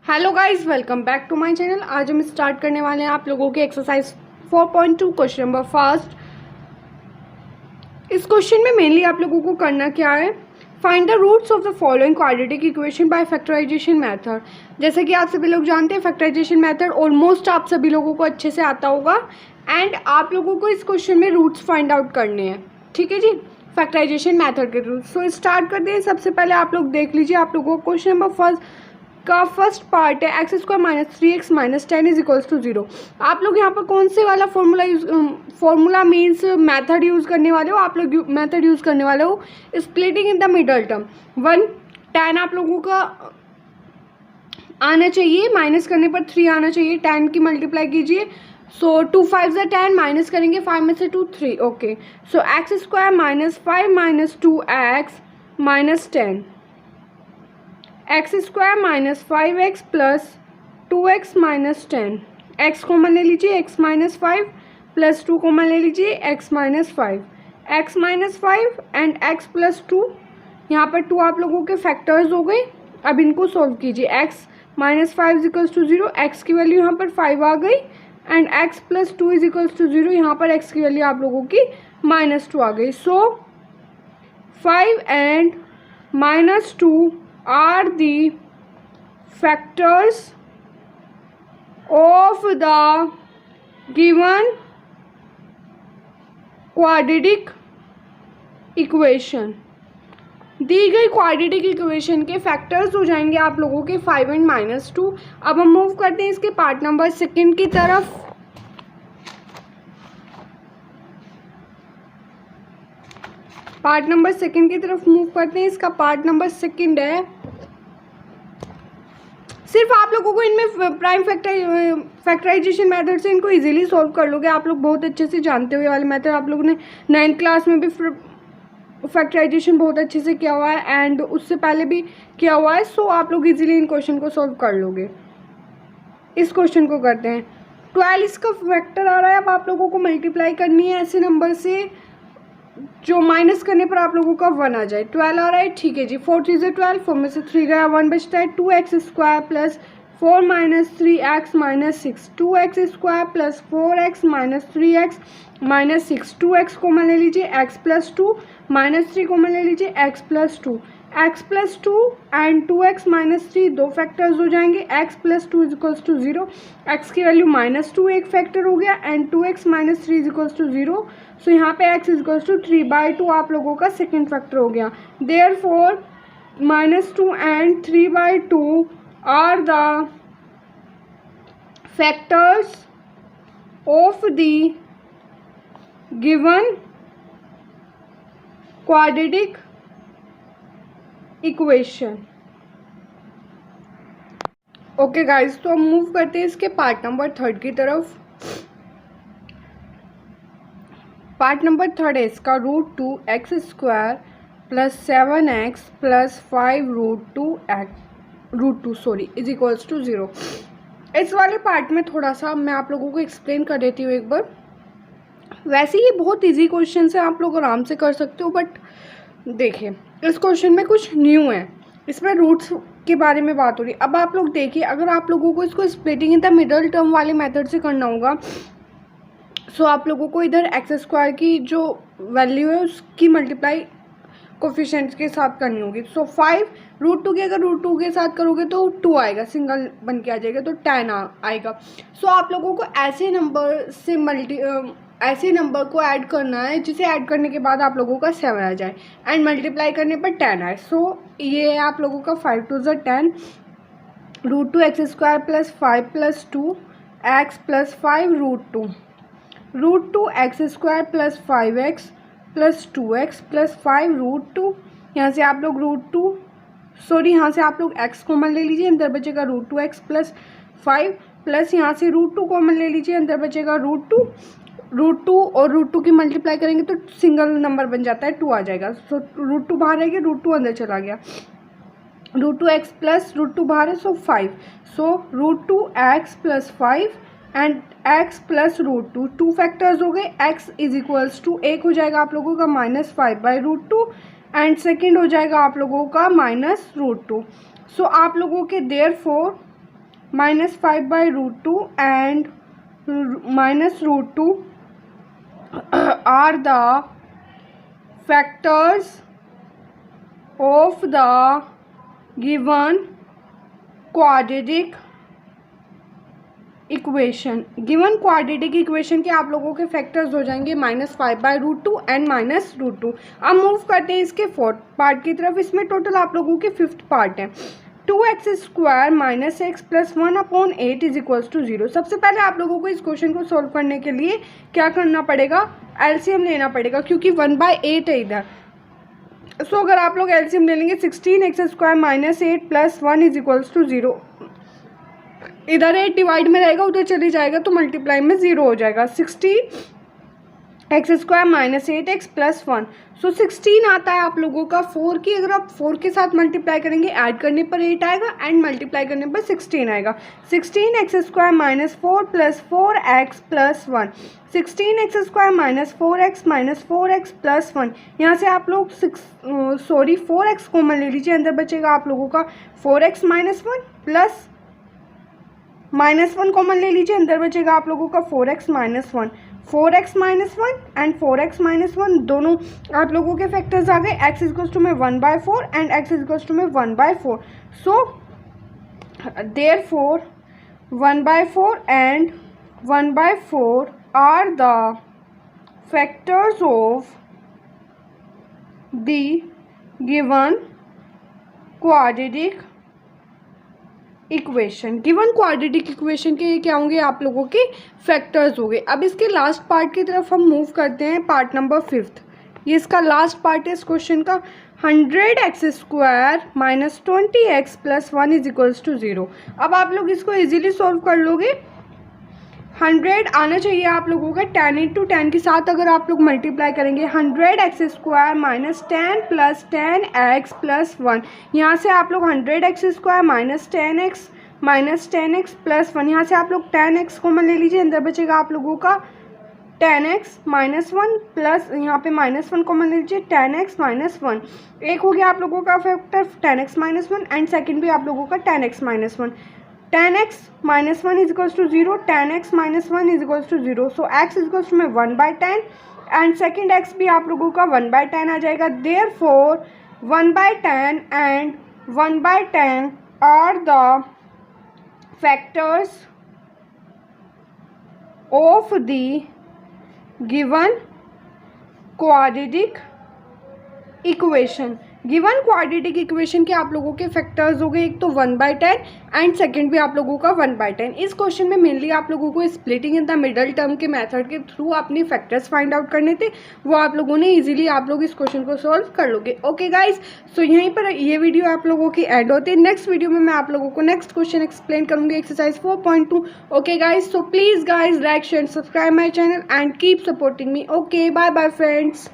Hello guys, welcome back to my channel. आज हम start करने वाले हैं आप लोगों के एक्सरसाइज 4.2 क्वेश्चन नंबर फर्स्ट। इस क्वेश्चन में मेनली आप लोगों को करना क्या है, find the roots of the following quadratic equation by factorisation method. जैसे कि आप सभी लोग जानते हैं फैक्टराइजेशन मेथड ऑलमोस्ट आप सभी लोगों को अच्छे से आता होगा एंड आप लोगों को इस क्वेश्चन में रूट्स फाइंड आउट करने हैं। ठीक है जी, फैक्टराइजेशन मेथड के रूट्स। सो स्टार्ट करते हैं। सबसे पहले आप लोग देख लीजिए, आप लोगों को क्वेश्चन नंबर फर्स्ट का फर्स्ट पार्ट है x square minus 3x minus 10 is equals to 0। आप लोग यहाँ पर कौन से वाला फॉर्मूला मीन्स मेथड यूज़ करने वाले हो? आप लोग मेथड यूज़ करने वाले हो splitting in the middle term. 1 आप लोगों का आना चाहिए, माइनस करने पर 3 आना चाहिए। 10 की मल्टीप्लाई कीजिए, सो 2 5 10, माइनस करेंगे 5 में से 2 3। Okay, so x square minus 5 minus 2x minus 10, x square minus 5x plus 2x minus 10। X common ले लीजिए, x माइनस 5 प्लस 2 कॉमन ले लीजिए, x minus 5, x minus 5 and x plus 2। यहाँ पर 2 आप लोगों के फैक्टर्स हो गए। अब इनको सॉल्व कीजिए। x minus 5 is equals to 0, x की वैल्यू यहाँ पर 5 आ गई and x plus 2 is equals to 0, यहाँ पर x की वैल्यू आप लोगों की माइनस 2 आ गई। सो 5 and minus 2 are the factors of the given quadratic equation। दी गई क्वाड्रेटिक इक्वेशन के फैक्टर्स हो जाएंगे आप लोगों के 5 एंड माइनस 2। अब हम मूव करते हैं इसके पार्ट नंबर सेकेंड की तरफ। पार्ट नंबर सेकेंड की तरफ मूव करते हैं। इसका पार्ट नंबर सेकेंड है, सिर्फ आप लोगों को इनमें प्राइम फैक्टराइजेशन मेथड से इनको इजीली सॉल्व कर लोगे। आप लोग बहुत अच्छे से जानते हो ये वाले मेथड। आप लोगों ने 9th क्लास में भी फैक्टराइजेशन बहुत अच्छे से किया हुआ है एंड उससे पहले भी किया हुआ है। सो आप लोग इजीली इन क्वेश्चन को सॉल्व कर लोगे। इस क्वेश्चन को करते हैं। 12 इसका फैक्टर आ रहा है। अब आप लोगों को मल्टीप्लाई करनी है ऐसे नंबर से जो माइनस करने पर आप लोगों का 1 आ जाए। 12 आ रहा है, ठीक है जी। 4 3 से 12, 4 में से 3 गया, 1 बचता है। 2x square plus 4 minus 3x minus 6, 2x square plus 4x minus 3x minus 6, 2x common ले लीजिए, x प्लस 2 माइनस 3 कॉमन ले लीजिए, x plus 2, x plus 2 and 2x minus 3 दो फैक्टर्स हो जाएंगे। x plus 2 is equals to 0, x की वैल्यू minus 2 एक फैक्टर हो गया and 2x minus 3 is equals to 0। So यहाँ पे x इज इक्वल्स टू 3/2 आप लोगों का सेकेंड फैक्टर हो गया। Therefore minus 2 and 3/2 are the factors of the given quadratic equation. Okay guys, तो हम मूव करते हैं इसके पार्ट नंबर थर्ड की तरफ। पार्ट नंबर थर्ड है इसका √2x square plus 7x plus 5 √2 is equals to 0। इस वाले पार्ट में थोड़ा सा मैं आप लोगों को एक्सप्लेन कर देती हूँ एक बार। वैसे ये बहुत इजी क्वेश्चन है, आप लोग आराम से कर सकते हो, बट देखिए इस क्वेश्चन में कुछ न्यू है। इसमें रूट्स के बारे में बात हो रही है। अब आप लोग देखिए, अगर आप लोगों को इसको splitting in the middle term वाले मेथड से करना होगा, सो आप लोगों को इधर एक्स स्क्वायर की जो वैल्यू है उसकी मल्टीप्लाई कोफिशिएंट्स के साथ करनी होगी। सो 5 √2 के अगर √2 के साथ करोगे तो 2 आएगा, सिंगल बन के आ जाएगा, तो 10 आएगा। सो आप लोगों को ऐसे नंबर से ऐसे नंबर को ऐड करना है जिसे ऐड करने के बाद आप लोगों का 7 आ जाए एंड मल्टीप्लाई करने पर 10 आए। सो ये है आप लोगों का 5 2 10, √2x square plus 5 plus 2x plus 5 √2x square plus 5x plus 2x plus 5 √2। यहाँ से आप लोग यहाँ से आप लोग x कॉमन ले लीजिए, अंदर बचेगा √2x प्लस 5 प्लस यहाँ से √2 कॉमन ले लीजिए, अंदर बचेगा √2 और √2 की मल्टीप्लाई करेंगे तो सिंगल नंबर बन जाता है, 2 आ जाएगा। सो √2 बाहर रहेगा, √2 अंदर चला गया, √2x प्लस √2 बाहर है, सो 5। सो √2x plus 5 and x plus √2 two factors हो गए। x इज इक्वल्स टू एक हो जाएगा आप लोगों का -5/√2 एंड सेकेंड हो जाएगा आप लोगों का -√2। सो आप लोगों के therefore -5/√2 and -√2 are the factors of the given quadratic equation. Given quadratic equation के आप लोगों के फैक्टर्स हो जाएंगे -5/√2 एंड -√2। अब मूव करते हैं इसके फोर्थ पार्ट की तरफ। इसमें टोटल आप लोगों के फिफ्थ पार्ट है। 2x² - x + 1/8 = 0। सबसे पहले आप लोगों को इस क्वेश्चन को सॉल्व करने के लिए क्या करना पड़ेगा, एलसीएम लेना पड़ेगा, क्योंकि 1/8 है इधर। सो अगर आप लोग एलसीएम ले लेंगे 16x² - 8 + 1 = 0। इधर 8 डिवाइड में रहेगा, उधर चले जाएगा तो मल्टीप्लाई में 0 हो जाएगा। 16x² - 8x + 1। सो 16 आता है आप लोगों का 4 की। अगर आप 4 के साथ मल्टीप्लाई करेंगे, ऐड करने पर 8 आएगा एंड मल्टीप्लाई करने पर 16 आएगा। 16x² - 4 + 4x + 1। 16x² - 4x - 4x + 1। यहाँ से आप लोग 4x कॉमन ले लीजिए, अंदर बचेगा आप लोगों का 4x - 1 प्लस -1 कॉमन ले लीजिए, अंदर बचेगा आप लोगों का 4x - 1। 4x - 1 एंड 4x - 1 दोनों आप लोगों के फैक्टर्स आ गए। x = 1/4 and x = 1/4। So therefore 1/4 and 1/4 are the factors of the given quadratic equation. Given quadratic equation के क्या होंगे, आप लोगों के फैक्टर्स हो गए। अब इसके लास्ट पार्ट की तरफ हम मूव करते हैं, पार्ट नंबर 5। ये इसका लास्ट पार्ट है इस क्वेश्चन का। 100x² - 20x + 1 = 0। अब आप लोग इसको इजीली सॉल्व कर लोगे। 100 आना चाहिए आप लोगों का 10 × 10 के साथ अगर आप लोग मल्टीप्लाई करेंगे। 100x² - 10 + 10x + 1। यहाँ से आप लोग 100x² - 10x + 1। यहाँ से आप लोग 10x कॉमन ले लीजिए, अंदर बचेगा आप लोगों का 10x - 1 प्लस यहाँ पे -1 कॉमन ले लीजिए, 10x - 1। एक हो गया आप लोगों का फैक्टर 10x - 1 एंड सेकेंड भी आप लोगों का 10x - 1। 10x - 1 = 0, 10x - 1 = 0। So x = 1/10 and second x भी आप लोगों का 1/10 आ जाएगा। Therefore 1/10 and 1/10 are the factors of the given quadratic equation. Given quadratic equation के आप लोगों के फैक्टर्स हो गए, एक तो 1/10 एंड सेकंड भी आप लोगों का 1/10। इस क्वेश्चन में मेनली आप लोगों को splitting in the middle term के मेथड के थ्रू अपने फैक्टर्स फाइंड आउट करने थे, वो आप लोगों ने इजीली आप लोग इस क्वेश्चन को सॉल्व कर लोगे। ओके गाइज, सो यहीं पर ये वीडियो आप लोगों की एंड होती है। नेक्स्ट वीडियो में मैं आप लोगों को नेक्स्ट क्वेश्चन एक्सप्लेन करूंगी, exercise 4.2। Okay guys, so please guys like share subscribe my channel and keep supporting me. Okay, bye bye friends.